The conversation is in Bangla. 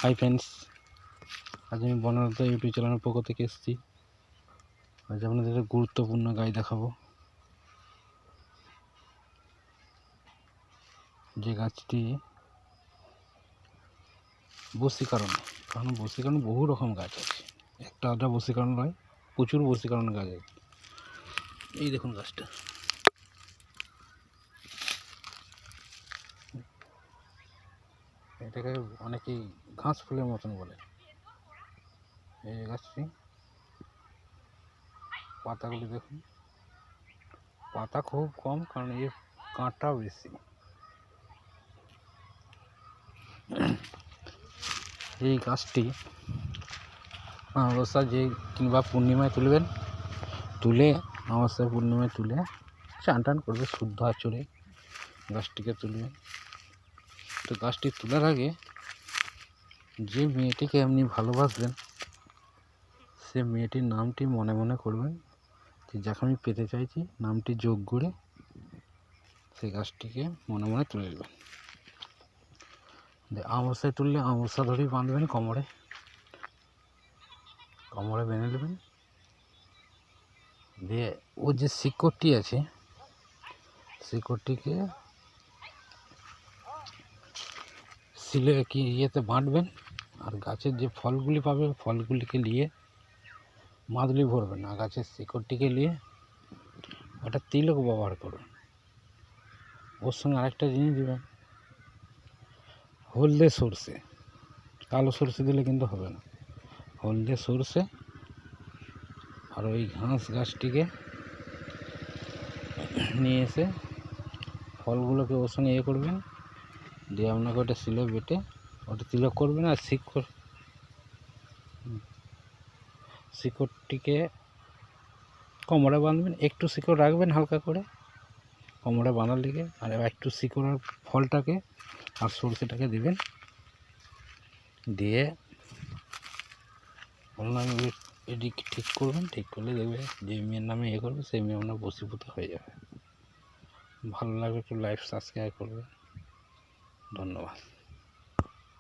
হাই ফ্রেন্ডস, আজ আমি বনলতা ইউটিউব চ্যানেলের পক্ষ থেকে এসেছি। আজ আপনাদের একটা গুরুত্বপূর্ণ গাছ দেখাবো, যে গাছটি বশীকরণ। কারণ বশীকরণ বহু রকম গাছ আছে, একটা আধটা বশীকরণ নয়, প্রচুর বশীকরণ গাছ আছে। এই দেখুন গাছটা, এটাকে অনেকেই ঘাস ফুলের মতন বলে। এই গাছটি পাতাগুলি দেখুন, পাতা খুব কম, কারণ এর কাঁটা বেশি। এই গাছটি অমাবস্যা যে কিংবা পূর্ণিমায় তুলবেন, তুলে অমাবস্যায় পূর্ণিমায় তুলে চান টান করবে শুদ্ধ আচরে গাছটিকে তুলবেন। তো গাছটি তোলার আগে যে মেয়েটিকে আপনি ভালোবাসবেন, সে মেয়েটির নামটি মনে মনে করবেন, যে যাকে আমি পেতে চাইছি নামটি যোগ করে সেই গাছটিকে মনে মনে তুলে নেবেন। অমাবস্যায় তুললে অমাবস্যা ধরেই বাঁধবেন, কোমরে বেঁধে নেবেন। দিয়ে ও যে শিকড়টি আছে, শিকড়টিকে শিলে কি ইয়েতে বাঁধবেন। আর গাছের যে ফলগুলি পাবে, ফলগুলিকে নিয়ে মাদুলি ভরবেন না, গাছের শিকড়টিকে নিয়ে ওটা তিলক ব্যবহার করবেন। ওর সঙ্গে আরেকটা জিনিস দেবেন, হলদে সর্ষে। কালো সর্ষে দিলে কিন্তু হবে না, হলদে সর্ষে। আর ওই ঘাস গাছটিকে নিয়ে এসে ফলগুলোকে ওর সঙ্গে করবেন, দিয়ে আপনাকে ওটা শিলে বেটে ওটা তিলক করবেন। আর শিকড়টিকে কোমরে বাঁধবেন, একটু শিকড় রাখবেন হালকা করে কোমরে বাঁধার দিকে। আর একটু শিকড় আর ফলটাকে আর সরষেটাকে দিবেন, দিয়ে আপনার এদিক ঠিক করবেন। ঠিক করলে দেখবে যে মেয়ের নামে করবে, সেই মেয়ে আপনার বশীভূত হয়ে যাবে। ভালো লাগবে একটু লাইক সাবস্ক্রাইব করবেন। ধন্যবাদ।